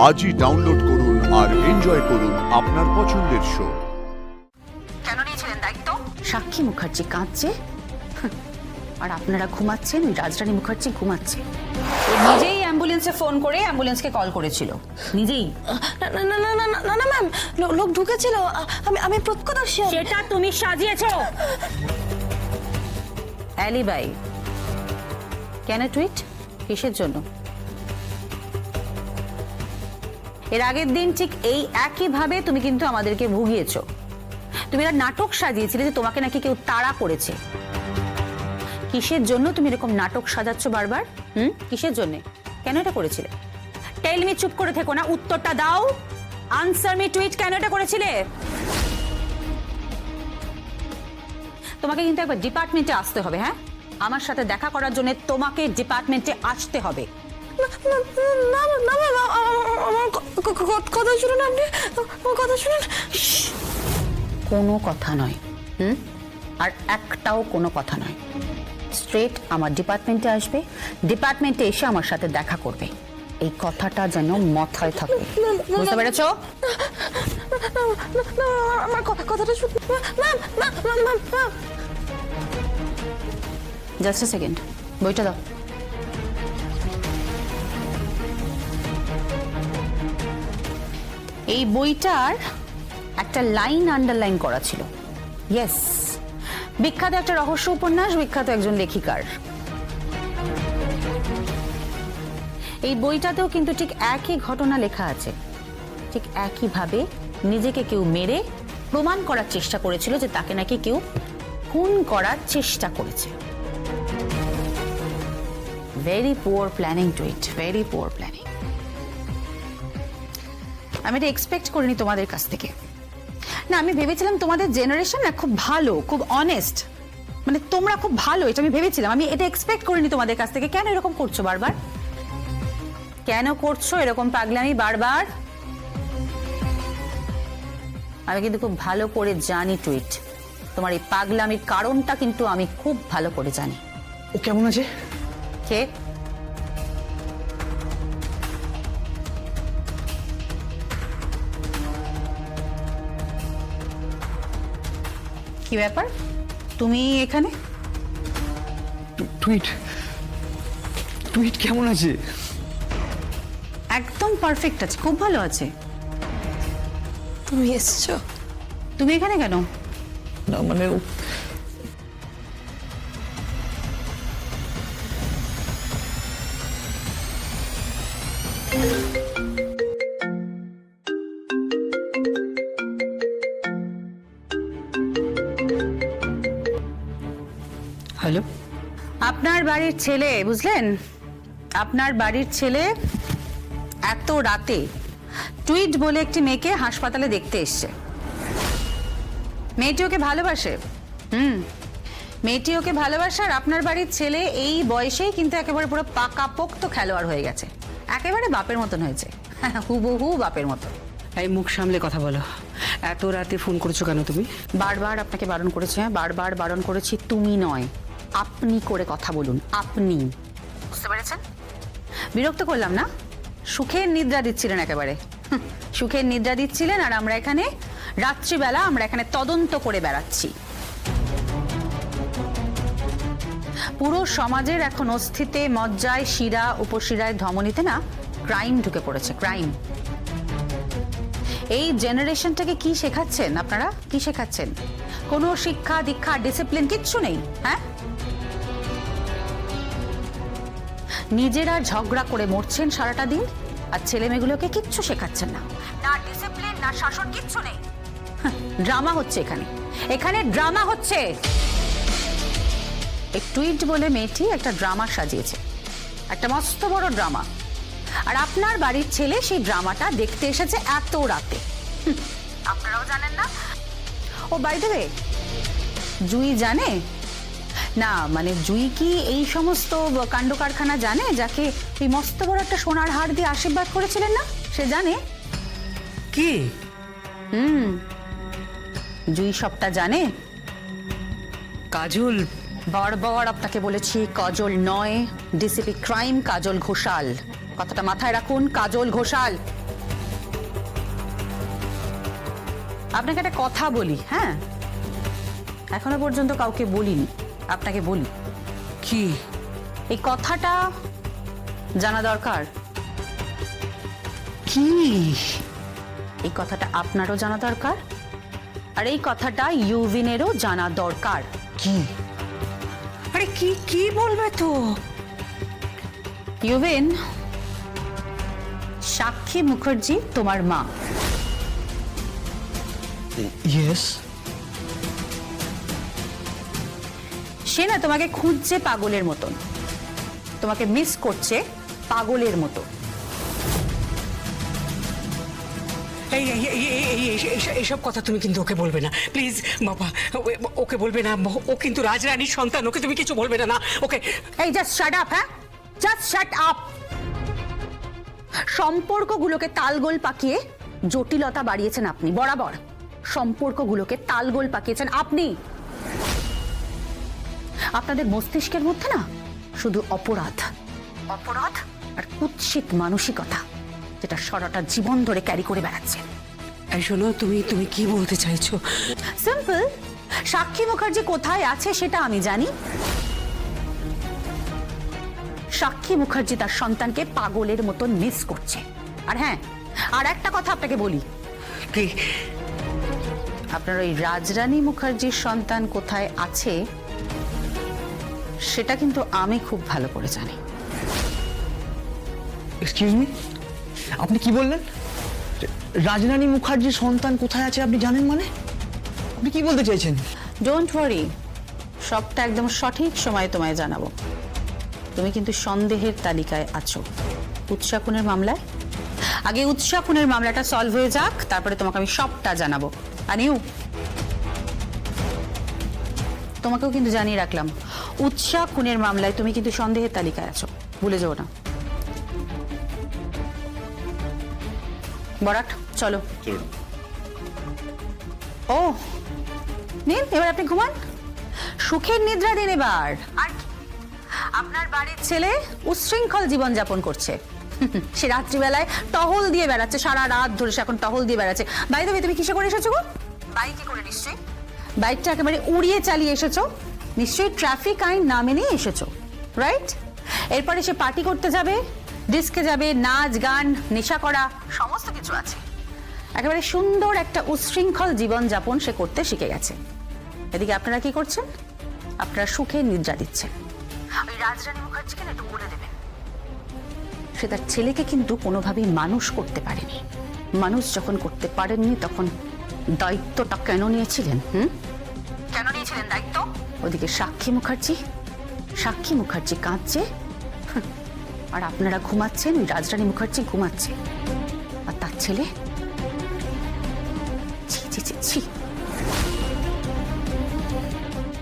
আজই ডাউনলোড করুন আর এনজয় করুন আপনার পছন্দের শো। কেন নিয়েছিলেন দায়িত্ব? সাক্ষী মুখার্জি কাঁদছে আর আপনারা ঘুমাচ্ছেন, ওই রাজরানী মুখার্জি ঘুমাচ্ছে। ও নিজেই অ্যাম্বুলেন্সে ফোন করে অ্যাম্বুলেন্সকে কল করেছিল, নিজেই। না না না না না না ম্যাম, লোক ঢুকেছিল, আমি প্রত্যক্ষদর্শী। সেটা তুমি সাজিয়েছো। অ্যালিবাই কেন টুইট? কিসের জন্য? এর আগের দিন ঠিক এই একই ভাবে তুমি কিন্তু আমাদেরকে ভুগিয়েছো। তুমি একটা নাটক সাজিয়েছিলে যে তোমাকে নাকি কেউ তাড়া করেছে। কিসের জন্য তুমি এরকম নাটক সাজাচ্ছ বারবার? কিসের জন্য? কেন এটা করেছিলে? টেল মি, চুপ করে থেকো না, উত্তরটা দাও। আনসার মি টুইট, কেন এটা করেছিলে? তোমাকে কিন্তু একবার ডিপার্টমেন্টে আসতে হবে। হ্যাঁ, আমার সাথে দেখা করার জন্য তোমাকে ডিপার্টমেন্টে আসতে হবে। না না ম্যাম, আমার কথা শুনুন, আপনি আমার কথা শুনুন। কোনো কথা নয়, আর একটাও কোনো কথা নয়। স্ট্রেট আমার ডিপার্টমেন্টে আসবে, ডিপার্টমেন্টে এসে আমার সাথে দেখা করবে। এই কথাটা যেন মাথায় থাকে, বুঝতে পেরেছো? আমার কথাটা শুনুন ম্যাম। জাস্ট এ সেকেন্ড, বইটা দাও। এই বইটার একটা লাইন আন্ডারলাইন করা ছিল। ইয়েস, বিখ্যাত একটা রহস্য উপন্যাস, বিখ্যাত একজন লেখিকার। এই বইটাতেও কিন্তু ঠিক একই ঘটনা লেখা আছে। ঠিক একইভাবে নিজেকে কেউ মেরে প্রমাণ করার চেষ্টা করেছিল যে তাকে নাকি কেউ খুন করার চেষ্টা করেছে। Very poor planning tweet, very poor planning. আমি এটা এক্সপেক্ট করিনি তোমাদের কাছ থেকে। না, আমি ভেবেছিলাম তোমাদের জেনারেশন না খুব ভালো, খুব অনেস্ট, মানে তোমরা খুব ভালো, এটা আমি ভেবেছিলাম। আমি এটা এক্সপেক্ট করিনি তোমাদের কাছ থেকে। কেন এরকম করছো বারবার? কেন করছো এরকম পাগলামি বারবার? আমি কিন্তু খুব ভালো করে জানি টুইট, তোমার এই পাগলামির কারণটা কিন্তু আমি খুব ভালো করে জানি। ও কেমন আছে? কে? কি ব্যাপার, তুমি এখানে? টুইট টুইট কেমন আছে? একদম পারফেক্ট আছে, খুব ভালো আছে। তুমি এসছো? তুমি এখানে কেন? না মানে হ্যালো, আপনার বাড়ির ছেলে, বুঝলেন, আপনার বাড়ির ছেলে এত রাতে টুইট বলে একটি মেয়েকে হাসপাতালে দেখতে এসছে। মেয়েটি ওকে ভালোবাসে। মেয়েটি ওকে ভালোবাসে, আর আপনার বাড়ির ছেলে এই বয়সেই কিন্তু একেবারে পুরো পাকাপোক্ত খেলোয়াড় হয়ে গেছে, একেবারে বাপের মতন হয়েছে, হুবহু বাপের মতন। এই মুখ সামলে কথা বলো। এত রাতে ফোন করেছো কেন তুমি? বারবার আপনাকে বারণ করেছে, হ্যাঁ বারবার বারণ করেছি। তুমি নয়, আপনি করে কথা বলুন, আপনি, বুঝতে পেরেছেন? বিরক্ত করলাম না? সুখের নিদ্রা দিচ্ছিলেন একেবারে, সুখের নিদ্রা দিচ্ছিলেন, আর আমরা এখানে রাত্রিবেলা আমরা এখানে তদন্ত করে বেড়াচ্ছি। পুরো সমাজের এখন অস্থিতে, মজ্জায়, শিরা, উপশিরায়, ধমনীতে না ক্রাইম ঢুকে পড়েছে, ক্রাইম। এই জেনারেশনটাকে কি শেখাচ্ছেন আপনারা? কি শেখাচ্ছেন? কোনো শিক্ষা দীক্ষা ডিসিপ্লিন কিচ্ছু নেই। হ্যাঁ, নিজেরা ঝগড়া করে মরছেন সারাটা দিন, আর ছেলে মেয়েগুলোকে কিচ্ছু শেখাচ্ছেন না। না ডিসিপ্লিন, না শাসন, কিচ্ছু নেই। ড্রামা হচ্ছে এখানে, এখানে ড্রামা হচ্ছে। এই টুইট বলে মেয়েটি একটা ড্রামা সাজিয়েছে, একটা মস্ত বড় ড্রামা, আর আপনার বাড়ির ছেলে সেই ড্রামাটা দেখতে এসেছে এত রাতে। আপনারাও জানেন না? ও বাই দ্য ওয়ে, জুই জানে না? মানে জুই কি এই সমস্ত কাণ্ড কারখানা জানে, যাকে এই মস্ত বড় একটা সোনার হার দিয়ে আশীর্বাদ করেছিলেন না? সে জানে? কি? জুই সবটা জানে। কাজল? বারবার আপনাকে বলেছি কাজল নয়, ডিসিপি ক্রাইম কাজল ঘোষাল। কথাটা মাথায় রাখুন, কাজল ঘোষাল। আপনাকে একটা কথা বলি, হ্যাঁ, এখনো পর্যন্ত কাউকে বলিনি, আপনাকে বলি। কি? এই কথাটা জানা দরকার। কি? এই কথাটা আপনারও জানা দরকার, আর এই কথাটা ইউভিনেরও জানা দরকার। কি? আরে কি কি বলবে তো? ইউভিন, সাক্ষী মুখার্জি তোমার মা। ইয়েস। সে না তোমাকে খুঁজছে পাগলের মতন, তোমাকে মিস করছে পাগলের মতো। এই এই এই এই এইসব কথা তুমি কিন্তু ওকে বলবে না প্লিজ বাবা। ওকে বলবে না, ও কিন্তু রাজরানীর সন্তান, ওকে তুমি কিছু বলবে না। না ওকে। এই জাস্ট শাট আপ, হ্যাঁ, জাস্ট শাট আপ। সম্পর্কগুলোকে তালগোল পাকিয়ে জটিলতা বাড়িয়েছেন আপনি, বরাবর সম্পর্কগুলোকে তালগোল পাকিয়েছেন আপনি। আপনাদের মস্তিষ্কের মধ্যে না শুধু অপরাধ, অপরাধ আর কুৎসিত মানসিকতা, যেটা সারাটা জীবন ধরে ক্যারি করে বেড়াচ্ছেন। এই শোনো, তুমি তুমি কি বলতে চাইছো? সিম্পল, সাক্ষী মুখার্জি কোথায় আছে সেটা আমি জানি। সাক্ষী মুখার্জি তার সন্তানকে পাগলের মতো মিস করছে। আর হ্যাঁ, আর একটা কথা আপনাকে বলি, কি? আপনার ওই রাজরানী মুখার্জির সন্তান কোথায় আছে সেটা কিন্তু আমি খুব ভালো করে জানি। এক্সকিউজ মি, আপনি কি বললেন? রাজরানী মুখার্জির সন্তান কোথায় আছে আপনি জানেন মানে? আপনি কি বলতে চাইছেন? ডোন্ট ওয়ারি, সবটা একদম সঠিক সময়ে তোমায় জানাবো। তুমি কিন্তু সন্দেহের তালিকায় আছো উৎসা খুনের মামলায়। আগে উৎসা খুনের মামলাটা সলভ হয়ে যাক, তারপরে তোমাকে আমি সবটা জানাবো। আনিউ, তোমাকেও কিন্তু জানিয়ে রাখলাম, উৎসা খুনের মামলায় তুমি কিন্তু সন্দেহের তালিকায় আছো, ভুলে যাও না। বরাট, চলো। ও নিন, এবার আপনি ঘুমান, সুখের নিদ্রা দিন এবার। আর আপনার বাড়ির ছেলে উচ্ছৃঙ্খল জীবনযাপন করছে, সে রাত্রিবেলায় টহল দিয়ে বেড়াচ্ছে, সারা রাত ধরে সে এখন টহল দিয়ে বেড়াচ্ছে। বাই দ্য ওয়ে, তুমি কিসে করে এসেছো গো? বাইকে করে নিশ্চয়ই। বাইকটা একেবারে উড়িয়ে চালিয়ে এসেছো, নিশ্চয়ই ট্রাফিক আইন না মেনেই এসেছো, রাইট? এরপরে সে পার্টি করতে যাবে, ডিস্কে যাবে, নাচ গান নেশা করা সমস্ত কিছু আছে। একেবারে সুন্দর একটা উচ্ছৃঙ্খল জীবনযাপন সে করতে শিখে গেছে। এদিকে আপনারা কি করছেন? আপনারা সুখে নিদ্রা দিচ্ছেন। ওই রাজরানী মুখার্জিকে একটু বলে দেবেন, সে তার ছেলেকে কিন্তু কোনোভাবেই মানুষ করতে পারেনি। মানুষ যখন করতে পারেননি তখন দায়িত্বটা কেন নিয়েছিলেন? কেন নিয়েছিলেন দায়িত্ব? ওদিকে সাক্ষী মুখার্জি কাঁদছে, আর আপনারা ঘুমাচ্ছেন, ওই রাজরানী মুখার্জি ঘুমাচ্ছে, আর তার ছেলে ছি ছি ছি ছি